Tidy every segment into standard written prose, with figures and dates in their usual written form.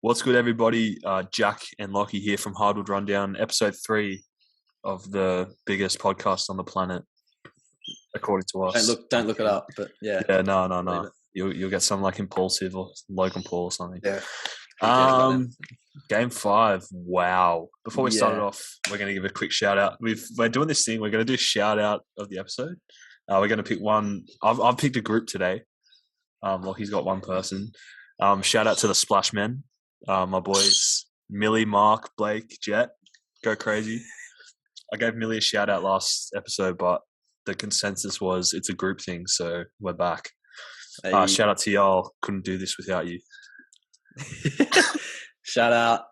What's good, everybody? Jack and Lockie here from Hardwood Rundown, episode 3 of the biggest podcast on the planet, according to us. Don't look it up, but yeah. Yeah, no. You'll get some like Impulsive or Logan Paul or something. Yeah. Game 5. Wow. Before we start it off, we're going to give a quick shout out. We're doing this thing. We're going to do a shout out of the episode. We're going to pick one. I've picked a group today. Lockie's got one person. Shout out to the Splash Men. My boys, Millie, Mark, Blake, Jet, go crazy. I gave Millie a shout out last episode, but the consensus was it's a group thing, so we're back. Hey. Shout out to y'all. Couldn't do this without you. Shout out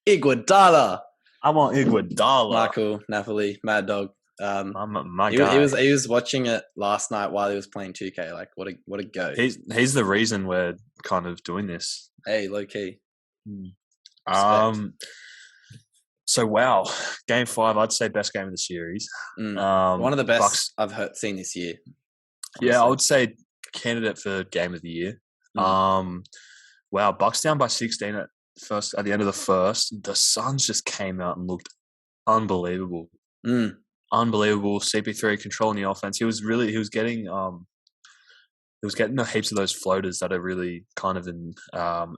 Iguodala. I'm on Iguodala. Michael Napoli, Mad Dog. My guy. He was watching it last night while he was playing 2K. Like what a go. He's the reason we're kind of doing this. Hey, low key. So wow, game 5, I'd say best game of the series. One of the best I've seen this year. Honestly. Yeah, I would say candidate for game of the year. Wow, Bucks down by 16 at the end of the first. The Suns just came out and looked unbelievable. Unbelievable. CP3 controlling the offense. He was getting heaps of those floaters that are really kind of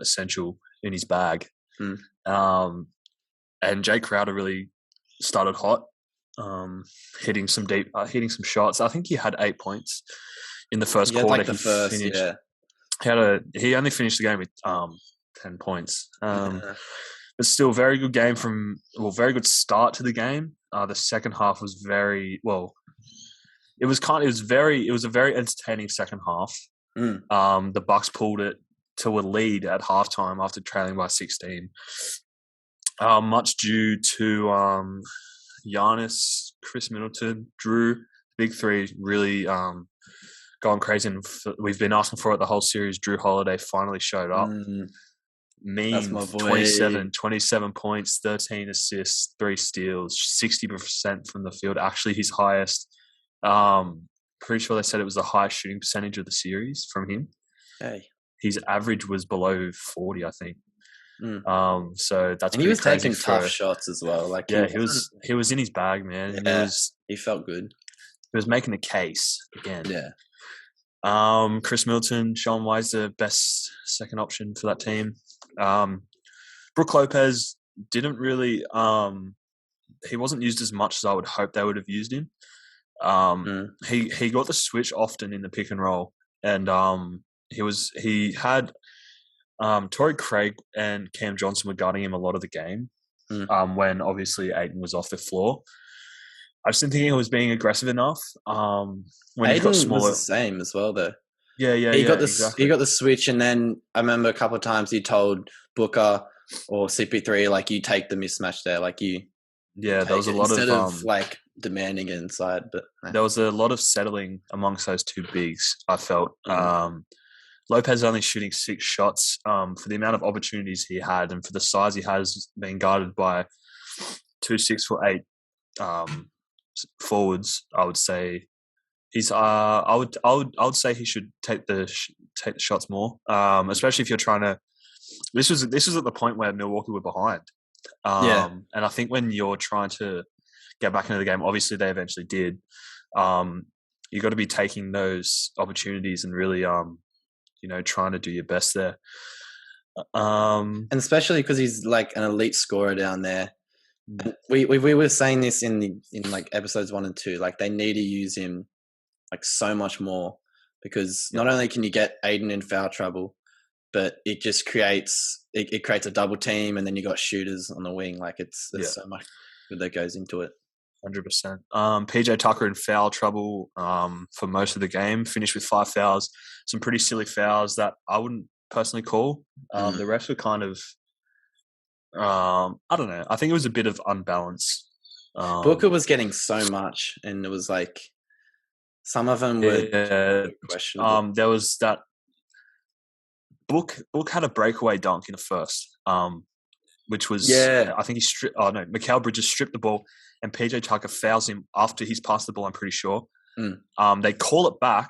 essential in his bag. And Jay Crowder really started hot, hitting some shots. I think he had 8 points in the first quarter. He only finished the game with 10 points. But still, very good game very good start to the game. The second half was very well. It was a very entertaining second half. The Bucks pulled it to a lead at halftime after trailing by 16. Much due to Giannis, Chris Middleton, Drew, big three, really going crazy. And we've been asking for it the whole series. Drew Holiday finally showed up. Mean 27 points, 13 assists, 3 steals, 60% from the field. Actually, his highest. Pretty sure they said it was the highest shooting percentage of the series from him. Hey. His average was below 40, I think. So that's. And he was taking tough shots as well. Like he was in his bag, man. Yeah, he felt good. He was making the case again. Yeah. Chris Middleton, showing why he's the best second option for that team. Brook Lopez didn't really. He wasn't used as much as I would hope they would have used him. He got the switch often in the pick and roll, and he had Torrey Craig and Cam Johnson were guarding him a lot of the game. When obviously Aiden was off the floor. I just didn't think he was being aggressive enough. When Aiden he got smaller, was the same as well, though. Yeah. He got the switch, and then I remember a couple of times he told Booker or CP3 like, "You take the mismatch there, like you." Yeah, there was a lot instead of like demanding it inside, but there was a lot of settling amongst those two bigs. I felt Lopez only shooting 6 shots for the amount of opportunities he had, and for the size he has, being guarded by 2 6'8" forwards. I would say he's. I would say he should take the shots more, especially if you're trying to. This was at the point where Milwaukee were behind. And I think when you're trying to get back into the game, obviously they eventually did. You got to be taking those opportunities and really, trying to do your best there. And especially because he's like an elite scorer down there. We were saying this in like episodes 1 and 2. Like they need to use him like so much more, because not only can you get Aiden in foul trouble, but it just creates a double team, and then you got shooters on the wing. Like there's so much that goes into it. 100%. PJ Tucker in foul trouble for most of the game. Finished with 5 fouls. Some pretty silly fouls that I wouldn't personally call. The rest were kind of, I don't know. I think it was a bit of unbalance. Booker was getting so much, and it was like some of them were questionable. There was that. Book had a breakaway dunk in the first, which was I think he stripped. Oh no, Mikal Bridges stripped the ball, and PJ Tucker fouls him after he's passed the ball. I'm pretty sure. They call it back.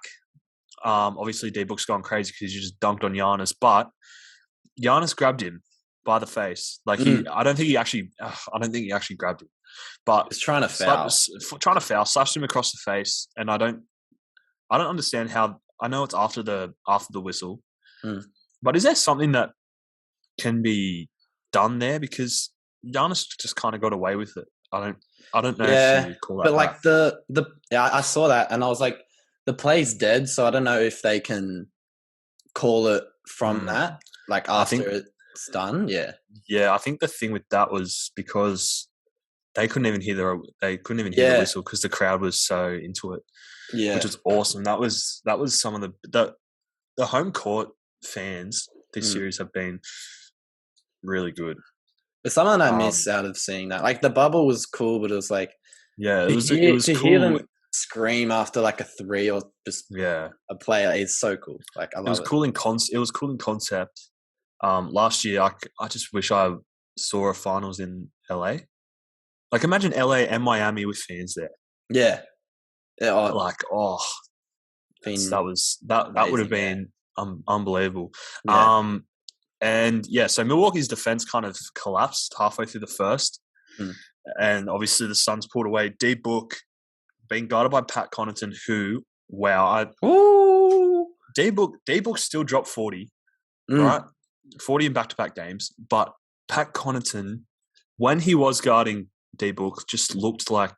Obviously, D-Book's gone crazy because he just dunked on Giannis, but Giannis grabbed him by the face. Like Mm. I don't think he actually grabbed him, but He's trying to foul. trying to foul, slashed him across the face, and I don't understand how. I know it's after the whistle, but is there something that can be done there? Because Giannis just kind of got away with it. I don't know if you call that. But like I saw that and I was like, the play's dead, so I don't know if they can call it from that, like after it's done. Yeah. Yeah, I think the thing with that was because they couldn't even hear the whistle because the crowd was so into it. Yeah. Which was awesome. That was some of the home court fans this series have been really good. But something I miss out of seeing that. Like the bubble was cool, but it was like it was cool. Hear them scream after like a three or just a player is so cool. Like I love it. Was cool in it was cool in concept. Last year I just wish I saw a finals in LA. Like imagine LA and Miami with fans there. Yeah. That would have been unbelievable. Yeah. And so Milwaukee's defense kind of collapsed halfway through the first, and obviously the Suns pulled away. D Book being guarded by Pat Connaughton, who D Book still dropped 40, right? 40 in back-to-back games, but Pat Connaughton, when he was guarding D Book, just looked like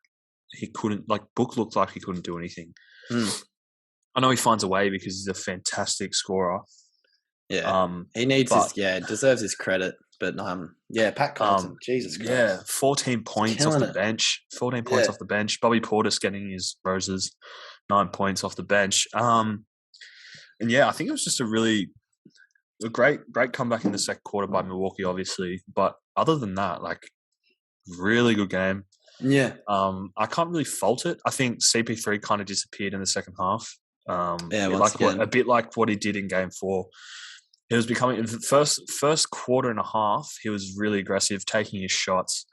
he couldn't. Like Book looked like he couldn't do anything. I know he finds a way because he's a fantastic scorer. Yeah, he needs deserves his credit. But Pat Connaughton, Jesus Christ. Yeah, 14 points off the bench. 14 points off the bench. Bobby Portis getting his roses. 9 points off the bench. And I think it was just a great comeback in the second quarter by Milwaukee, obviously. But other than that, like, really good game. Yeah. I can't really fault it. I think CP3 kind of disappeared in the second half. A bit like what he did in Game 4. He was becoming in the first quarter and a half. He was really aggressive, taking his shots,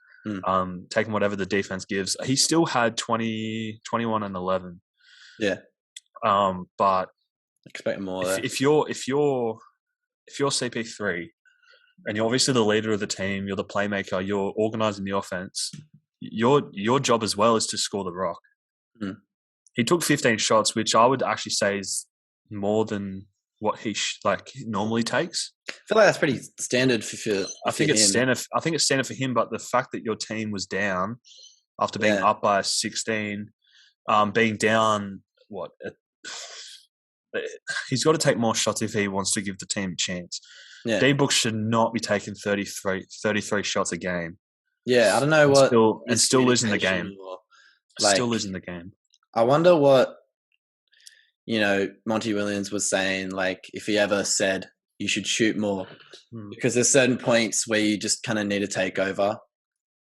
taking whatever the defense gives. He still had 20, 21, and 11. Yeah. But expect more. If you're CP3, and you're obviously the leader of the team, you're the playmaker, you're organizing the offense. Your job as well is to score the rock. He took 15 shots, which I would actually say is more than what he normally takes. I feel like that's pretty standard for I think it's standard for him, but the fact that your team was down after being up by 16, being down he's got to take more shots if he wants to give the team a chance. Yeah. D-Book should not be taking 33 shots a game. Yeah, I don't know still losing the game. Still losing the game. I wonder what Monty Williams was saying, like, if he ever said you should shoot more, because there's certain points where you just kind of need to take over.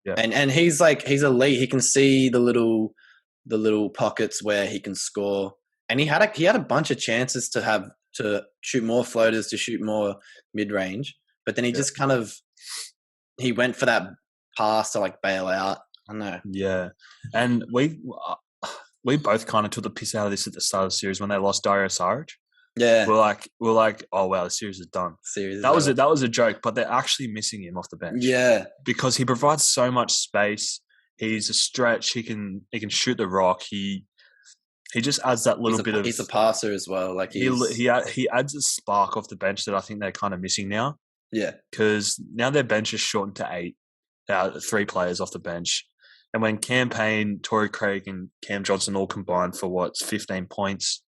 Yeah. And he's elite. He can see the little pockets where he can score, and he had a bunch of chances to shoot more floaters, to shoot more mid range, but then he just he went for that pass to like bail out. I don't know. Yeah, and we both kind of took the piss out of this at the start of the series when they lost Dario Saric. Yeah, we're like, oh wow, the series is done. That was a joke, but they're actually missing him off the bench. Yeah, because he provides so much space. He's a stretch. He can shoot the rock. He just adds that little bit of. He's a passer as well. Like he adds a spark off the bench that I think they're kind of missing now. Yeah, because now their bench is shortened to 8, 3 players off the bench. And when Cam Payne, Torrey Craig, and Cam Johnson all combined for 15 points,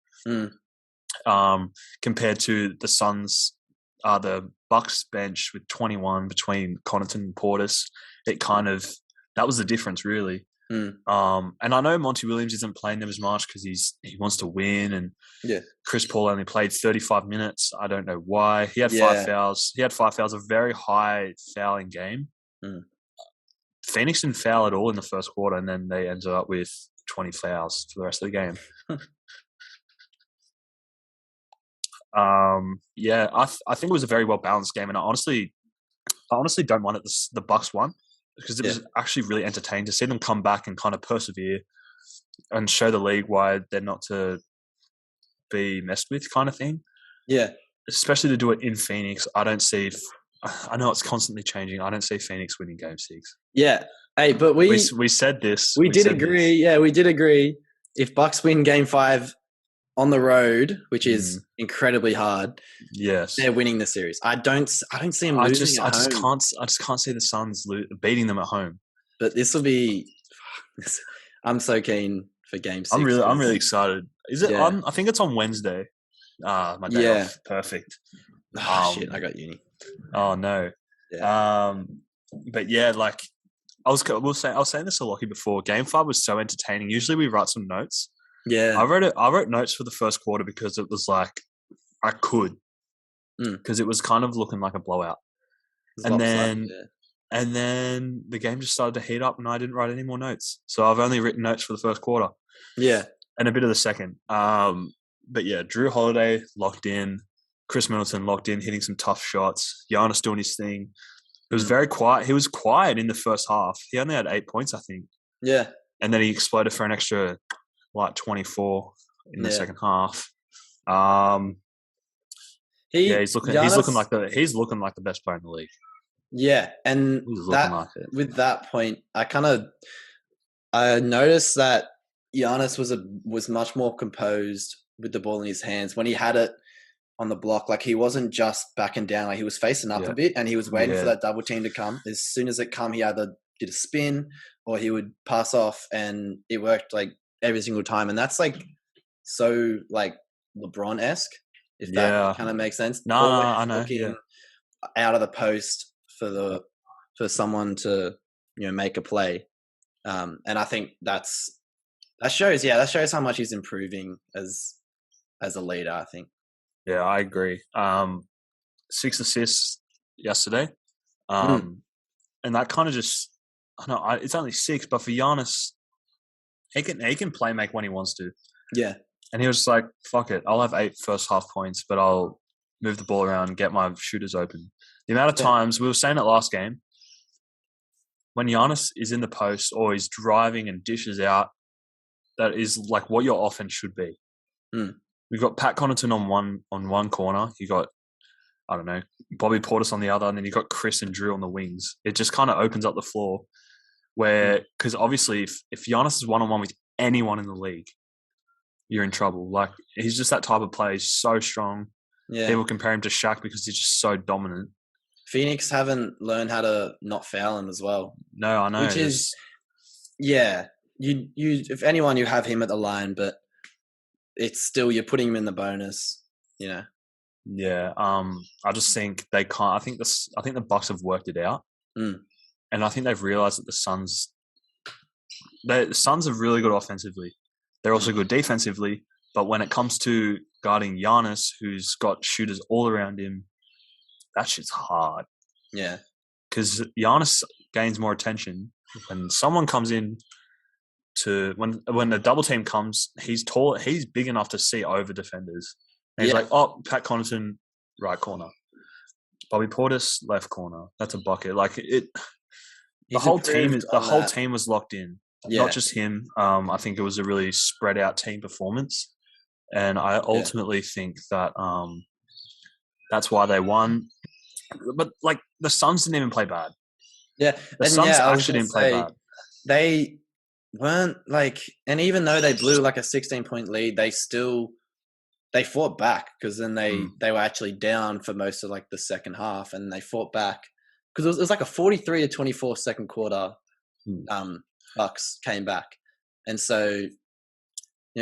compared to the Suns, the Bucks bench with 21 between Connaughton and Portis, that was the difference really. And I know Monty Williams isn't playing them as much because he wants to win, and Chris Paul only played 35 minutes. I don't know why. He had 5 fouls. A very high fouling game. Phoenix didn't foul at all in the first quarter, and then they ended up with 20 fouls for the rest of the game. I think it was a very well balanced game, and I honestly don't mind it. The Bucks won because it was actually really entertaining to see them come back and kind of persevere and show the league why they're not to be messed with, kind of thing. Yeah, especially to do it in Phoenix. I don't see I know it's constantly changing. I don't see Phoenix winning Game 6. Yeah. Hey, but we said this. We did agree. Yeah, we did agree. If Bucks win Game 5 on the road, which is incredibly hard, yes, they're winning the series. I don't see them losing at home. I just can't see the Suns beating them at home. But this will be. I'm so keen for Game 6. I'm really excited. Is it on? I think it's on Wednesday. My day off. Perfect. Shit, I got uni. Oh no. Yeah. But yeah, like I was saying this to Lockie before. Game 5 was so entertaining. Usually we write some notes. Yeah. I wrote notes for the first quarter because it was like I could, because it was kind of looking like a blowout. And then the game just started to heat up, and I didn't write any more notes. So I've only written notes for the first quarter. Yeah. And a bit of the second. But yeah, Drew Holiday locked in. Chris Middleton locked in, hitting some tough shots. Giannis doing his thing. It was very quiet. He was quiet in the first half. He only had 8 points, I think. Yeah. And then he exploded for an extra, 24 in the second half. He's looking like the best player in the league. Yeah, and with that point, I noticed that Giannis was much more composed with the ball in his hands when he had it on the block. Like he wasn't just backing down; like he was facing up a bit, and he was waiting for that double team to come. As soon as it come, he either did a spin or he would pass off, and it worked like every single time. And that's like so like LeBron-esque, if that kind of makes sense. No, I know. Out of the post for someone to make a play, and I think that shows how much he's improving as a leader. I think. Yeah, I agree. 6 assists yesterday, and that kind of just it's only 6, but for Giannis, he can play make when he wants to. Yeah, and he was just like, "Fuck it, I'll have 8 first half points, but I'll move the ball around and get my shooters open." The amount of times, we were saying it last game, when Giannis is in the post or he's driving and dishes out, that is like what your offense should be. We've got Pat Connaughton on one corner. You got, I don't know, Bobby Portis on the other, and then you got Chris and Drew on the wings. It just kind of opens up the floor because obviously if Giannis is one-on-one with anyone in the league, you're in trouble. Like he's just that type of player. He's so strong. Yeah. People compare him to Shaq because he's just so dominant. Phoenix haven't learned how to not foul him as well. No, I know. Which is, you if anyone, you have him at the line, but it's still, you're putting him in the bonus, Yeah. I just think they can't. I think the Bucks have worked it out, and I think they've realized that the Suns are really good offensively. They're also good defensively, but when it comes to guarding Giannis, who's got shooters all around him, that shit's hard. Yeah. Because Giannis gains more attention when someone comes in when the double team comes, he's tall, he's big enough to see over defenders. And he's like, oh, Pat Connaughton, right corner. Bobby Portis, left corner. That's a bucket. Like the whole team was locked in. Yeah. Not just him. I think it was a really spread out team performance. And I ultimately think that that's why they won. But like the Suns didn't even play bad. Yeah. The Suns actually didn't play bad. They weren't like, and even though they blew like a 16-point lead, they fought back, because then they were actually down for most of like the second half, and they fought back because it was like a 43-24 second quarter. Bucks came back, and so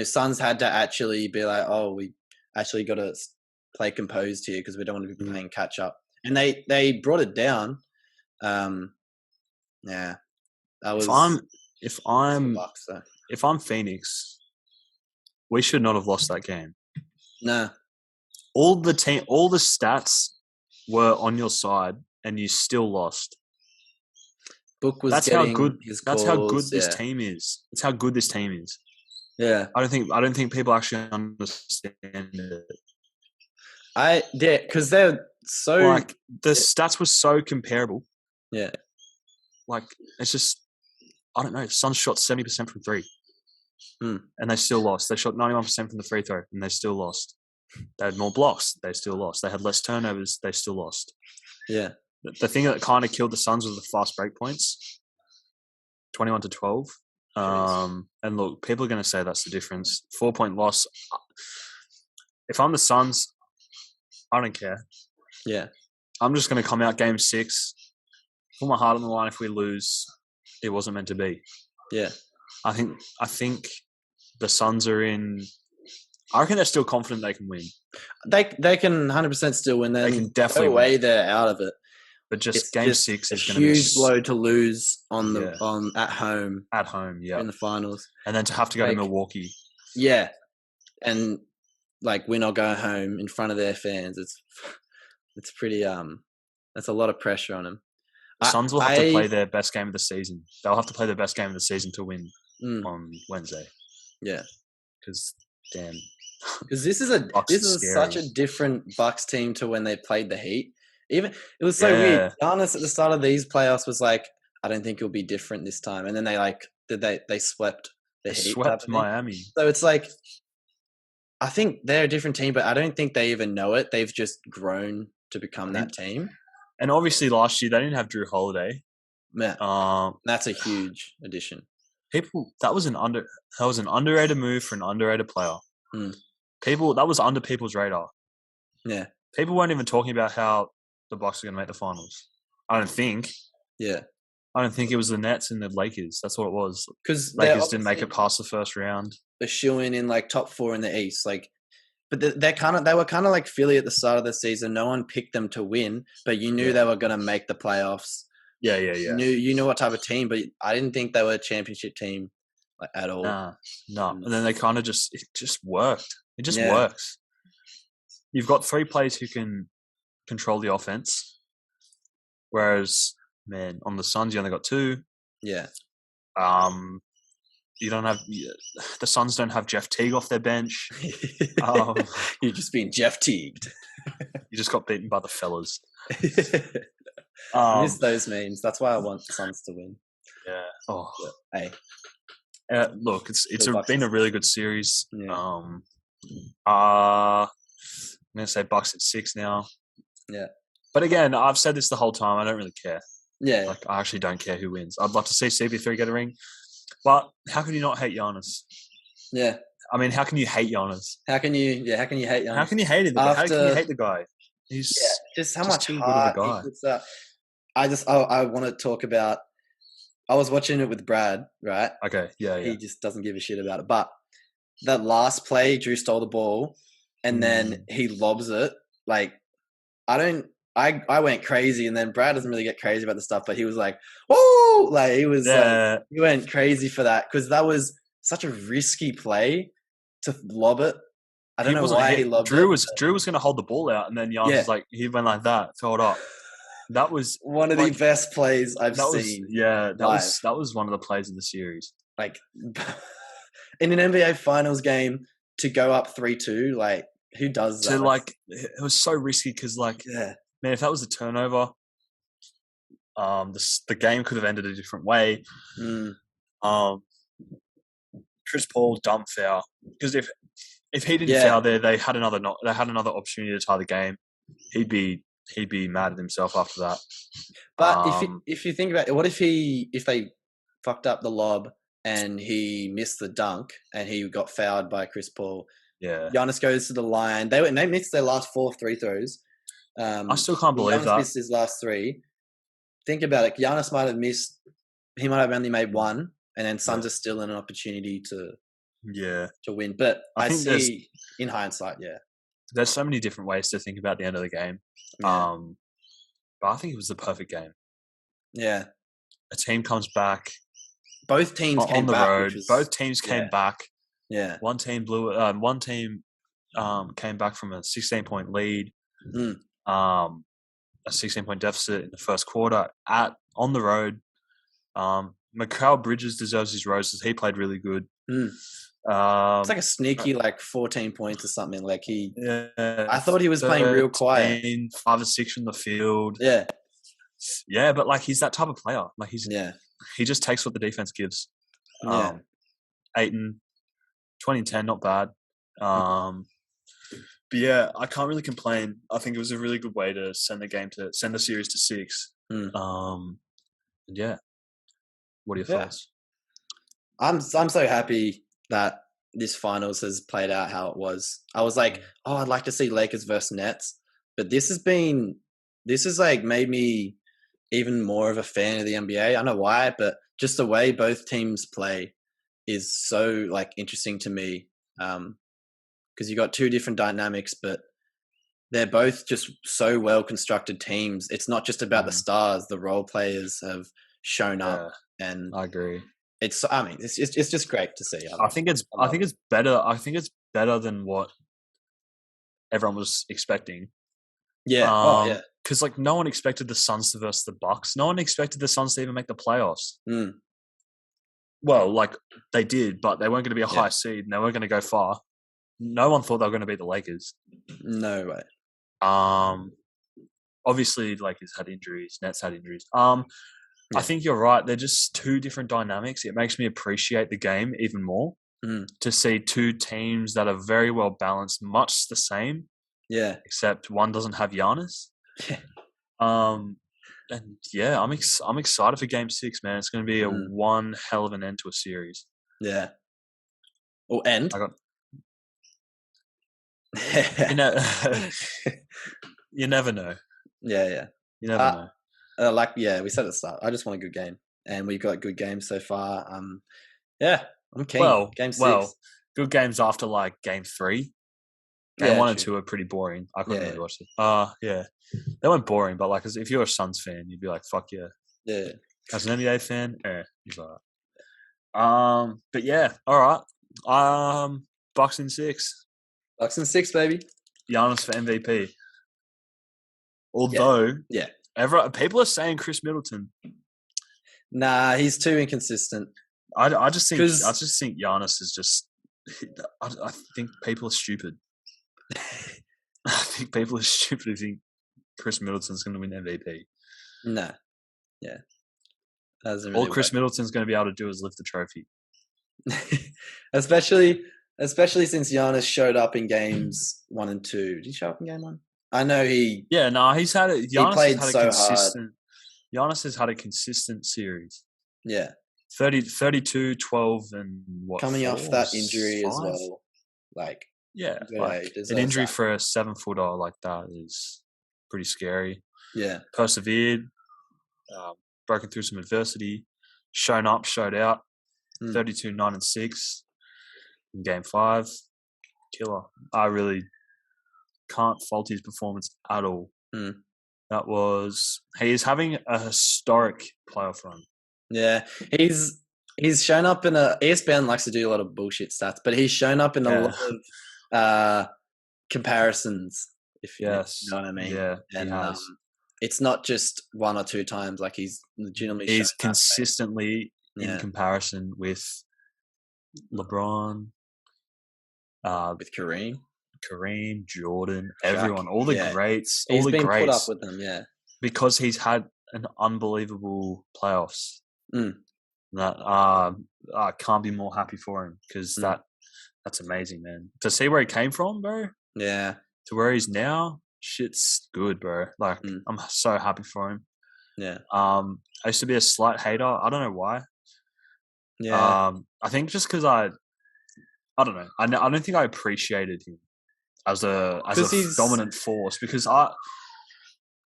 Suns had to actually be like, oh, we actually got to play composed here because we don't want to be playing catch up, and they brought it down. That was. If I'm Phoenix, we should not have lost that game. No. All the stats were on your side, and you still lost. Book was that's getting how good. His that's calls, how good this team is. That's how good this team is. Yeah. I don't think people actually understand it. Because they're so like the stats were so comparable. Yeah. Like it's just, I don't know. Suns shot 70% from 3, and they still lost. They shot 91% from the free throw, and they still lost. They had more blocks. They still lost. They had less turnovers. They still lost. Yeah. the thing that kind of killed the Suns was the fast break points, 21-12. And look, people are going to say that's the difference. 4-point loss. If I'm the Suns, I don't care. Yeah. I'm just going to come out game 6, put my heart on the line. If we lose, it wasn't meant to be. Yeah. I think the Suns are in. I reckon they're still confident they can win. They can 100% still win. Then they can definitely no way win. they're out of it. But just It's game just 6 is a going to be huge blow to lose on at home. At home, yeah, in the finals, and then to have to go to Milwaukee. Yeah, and like we're not going home in front of their fans. It's pretty that's a lot of pressure on them. The Suns will have to play their best game of the season. They'll have to play their best game of the season to win on Wednesday. Yeah, because damn, because this is such a different Bucks team to when they played the Heat. Even it was so weird. Giannis at the start of these playoffs was like, I don't think it'll be different this time, and then they swept the Heat. Swept Miami. So it's like, I think they're a different team, but I don't think they even know it. They've just grown to become that team. And obviously, last year they didn't have Drew Holiday. Yeah, that's a huge addition. That was an underrated move for an underrated player. That was under people's radar. Yeah, people weren't even talking about how the Bucks are going to make the finals. I don't think. Yeah. I don't think it was the Nets and the Lakers. That's what it was. Because Lakers didn't make it past the first round. A shoo-in in like top 4 in the East, like. But they were kind of like Philly at the start of the season. No one picked them to win, but you knew they were going to make the playoffs. Yeah. You knew what type of team, but I didn't think they were a championship team like, at all. No. And then they kind of it just worked. It just works. You've got 3 players who can control the offense, whereas on the Suns you only got 2. Yeah. You don't have the Suns don't have Jeff Teague off their bench. You're just being Jeff Teagued. You just got beaten by the fellas. I miss those memes. That's why I want the Suns to win. Yeah. Oh. Hey. Look, it's been a really good series. Yeah. I'm gonna say Bucks at 6 now. Yeah. But again, I've said this the whole time. I don't really care. Yeah. Like I actually don't care who wins. I'd love to see CP3 get a ring. But how can you not hate Giannis? Yeah. I mean, how can you hate Giannis? How can you hate Giannis? How can you hate him? How can you hate the guy? He's just how much heart he puts up. I want to talk about. I was watching it with Brad, right? Okay, yeah. He just doesn't give a shit about it. But that last play, Drew stole the ball, and then he lobs it. Like, I went crazy, and then Brad doesn't really get crazy about the stuff, but he was like, "Whoa!" Like he was, he went crazy for that because that was such a risky play to lob it. I don't know why he lobbed it. Drew was going to hold the ball out, and then Giannis was he went like that, throw it up. That was one of the best plays I've seen. That was one of the plays of the series. Like in an NBA Finals game to go up 3-2, like who does that? It was so risky because man, if that was a turnover, the game could have ended a different way. Chris Paul dumb foul because if he didn't foul there, they had another opportunity to tie the game. He'd be mad at himself after that. But if you think about it, what if they fucked up the lob and he missed the dunk and he got fouled by Chris Paul? Yeah, Giannis goes to the line. They missed their last 4 free throws. I still can't believe Giannis that. Missed his last 3. Think about it. Giannis might have missed. He might have only made 1, and then Suns are still in an opportunity to win. But I see in hindsight, there's so many different ways to think about the end of the game. Yeah. But I think it was the perfect game. Yeah, a team comes back. Both teams came on the back, road. Both teams came back. Yeah, one team blew it. One team came back from a 16-point lead. A 16-point deficit in the first quarter on the road. Mikal Bridges deserves his roses. He played really good. It's like a sneaky 14 points or something. Like I thought he was playing real quiet. 5 or 6 from the field. Yeah, but he's that type of player. He just takes what the defense gives. Ayton, 20-10, not bad. But yeah, I can't really complain. I think it was a really good way to send the series to 6. Yeah. What are your thoughts? I'm so happy that this finals has played out how it was. I was like, oh, I'd like to see Lakers versus Nets, but this has like made me even more of a fan of the NBA. I don't know why, but just the way both teams play is so like interesting to me. Because you got two different dynamics, but they're both just so well constructed teams. It's not just about the stars; the role players have shown up, and I agree. it's just great to see. I think it's better. I think it's better than what everyone was expecting. Yeah. Because like no one expected the Suns to versus the Bucks. No one expected the Suns to even make the playoffs. Well, like they did, but they weren't going to be a high seed, and they weren't going to go far. No one thought they were going to beat the Lakers. No way. Obviously, Lakers had injuries. Nets had injuries. I think you're right. They're just two different dynamics. It makes me appreciate the game even more to see two teams that are very well balanced, much the same. Yeah. Except one doesn't have Giannis. And yeah, I'm excited for Game 6, man. It's going to be a one hell of an end to a series. Yeah. Or end. You never know. Yeah. You never know. We said at the start. I just want a good game, and we've got good games so far. Yeah, I'm keen. Game 6. Good games after like Game 3. Game 1 and 2 are pretty boring. I couldn't really watch it. Yeah, they weren't boring, but like if you're a Suns fan, you'd be like, "Fuck yeah." Yeah. As an NBA fan, he's alright. But yeah, all right. Bucks in 6. Bucks in 6, baby. Giannis for MVP. Although, people are saying Chris Middleton. Nah, he's too inconsistent. I just think Giannis is just. I think people are stupid. I think people are stupid who think Chris Middleton's going to win MVP. No. Yeah. All Chris Middleton's going to be able to do is lift the trophy. especially since Giannis showed up in games 1 and 2. Did he show up in game 1? I know he. Yeah, no, he's had it. He played so hard. Giannis has had a consistent series. Yeah. 32, 12, and what? Coming off that injury 5? As well. Like. Yeah, like an injury for a 7-footer like that is pretty scary. Yeah. Persevered, broken through some adversity, shown up, showed out. 32, 9 and 6 in Game 5. Killer. I really can't fault his performance at all. He is having a historic playoff run. Yeah, he's shown up in ESPN likes to do a lot of bullshit stats, but he's shown up in a lot of comparisons. If you know what I mean. Yeah, and it's not just 1 or 2 times. Like he's legitimately. He's consistently in comparison with LeBron, with Kareem, Jordan, everyone, all the greats. He's all the been greats, put up with them, because he's had an unbelievable playoffs. That I can't be more happy for him because that's amazing, man. To see where he came from, bro. Yeah. To where he's now, shit's good, bro. Like I'm so happy for him. Yeah. I used to be a slight hater. I don't know why. Yeah. I think just because I don't know. I don't think I appreciated him as a dominant force because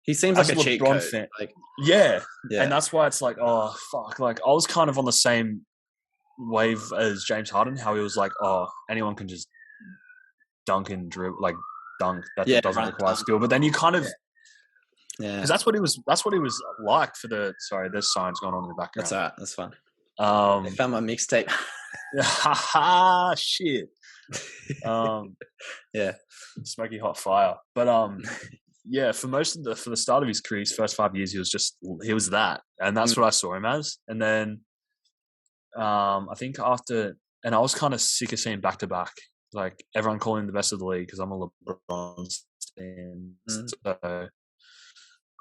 he seems like a cheat code. Fan, yeah, and that's why it's like, oh fuck. Like I was kind of on the same wave as James Harden, how he was like, oh, anyone can just dunk and dribble, like dunk. That doesn't require skill. But then you kind of, because that's what he was like for the. Sorry, there's signs going on in the background. That's all right. That's fun. I found my mixtape. Ha shit. Smoky hot fire. But yeah, for the start of his career, his first 5 years, he was that, and that's what I saw him as. And then I think after, and I was kind of sick of seeing back to back, like everyone calling him the best of the league because I'm a LeBron fan. So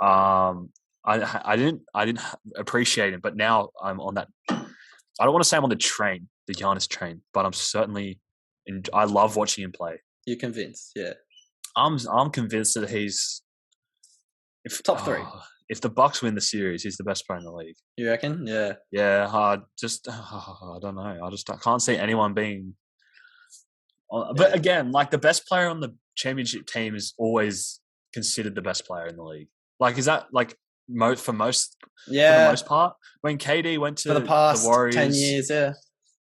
I didn't appreciate him, but now I'm on that. I don't want to say I'm on the Giannis train, but I'm certainly. I love watching him play. You're convinced, yeah. I'm convinced that he's top 3. If the Bucks win the series, he's the best player in the league. You reckon? Yeah. Yeah. I don't know. I can't see anyone being. But again, like the best player on the championship team is always considered the best player in the league. Like, is that like for the most part? When KD went to for the past the Warriors, 10 years, yeah.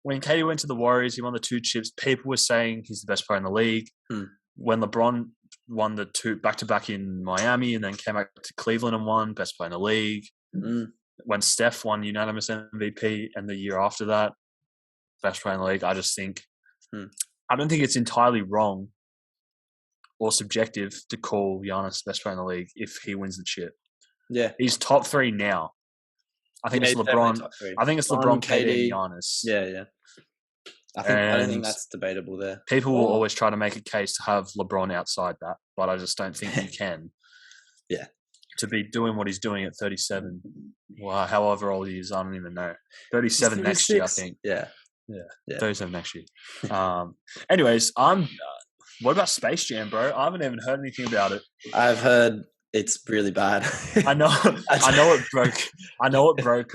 When KD went to the Warriors, he won the 2 chips. People were saying he's the best player in the league. When LeBron won the 2 back-to-back in Miami and then came back to Cleveland and won best player in the league. When Steph won unanimous MVP and the year after that, best player in the league. I just think I don't think it's entirely wrong or subjective to call Giannis best player in the league if he wins the chip. Yeah, he's top 3 now. I think it's LeBron. I think it's LeBron, KD, and Giannis. Yeah. I don't think that's debatable there. People will always try to make a case to have LeBron outside that, but I just don't think he can. Yeah. To be doing what he's doing at 37, well, however old he is, I don't even know. 37 next year, I think. Yeah. 37 next year. Anyways, what about Space Jam, bro? I haven't even heard anything about it. I've heard it's really bad. I know it broke. I know it broke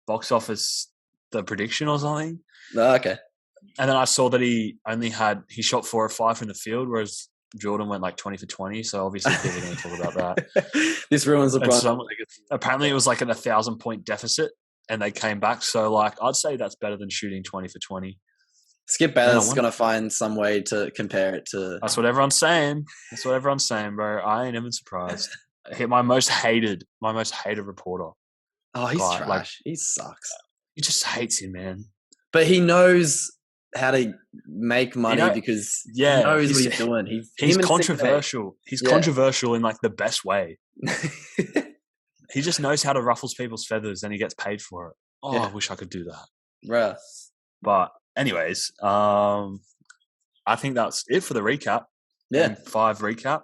box office the prediction or something. Oh, okay. And then I saw that he shot 4 or 5 from the field, whereas Jordan went like 20 for 20. So obviously people are going to talk about that. This ruins LeBron. So, apparently it was like an 1,000-point deficit, and they came back. So like I'd say that's better than shooting 20 for 20. Skip Bayless is going to find some way to compare it to. That's what everyone's saying. Bro. I ain't even surprised. I hit my most hated reporter. Oh, he's trash. Like, he sucks. He just hates him, man. But he knows how to make money because he knows what he's doing. He's controversial. He's controversial in like the best way. He just knows how to ruffle people's feathers, and he gets paid for it. Oh, I wish I could do that. Bruh. But anyways, I think that's it for the recap. Yeah. 5 recap.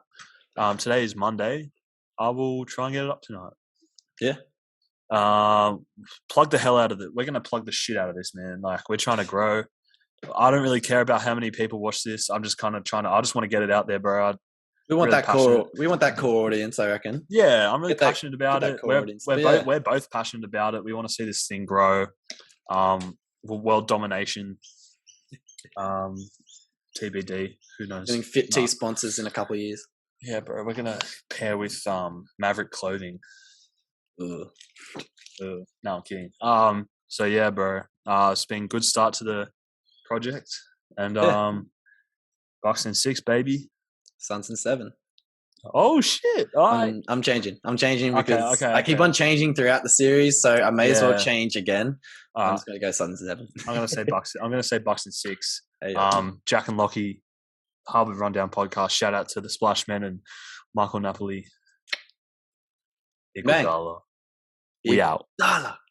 Today is Monday. I will try and get it up tonight. Yeah. Plug the hell out of it. We're going to plug the shit out of this, man. Like, we're trying to grow. I don't really care about how many people watch this. I'm just kind of I just want to get it out there, bro. We want that core. We want that core audience, I reckon. Yeah, I'm really passionate about it. We're both passionate about it. We want to see this thing grow. World domination. TBD. Who knows? Getting Fit Tea sponsors in a couple of years. Yeah, bro. We're gonna pair with Maverick Clothing. No, I'm kidding. So yeah, bro. It's been a good start to the project, and Bucks in 6, baby. Suns in 7. Oh shit! I'm changing. Because I keep on changing throughout the series, so I may as well change again. I'm just gonna go Suns in 7. I'm gonna say Bucks. I'm gonna say Bucks in 6. Hey, Jack and Lockie, Harvard Rundown podcast. Shout out to the Splash Men and Michael Napoli. Iguodala. We out.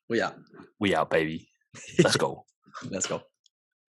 We out. We out, baby. Let's go. Let's go.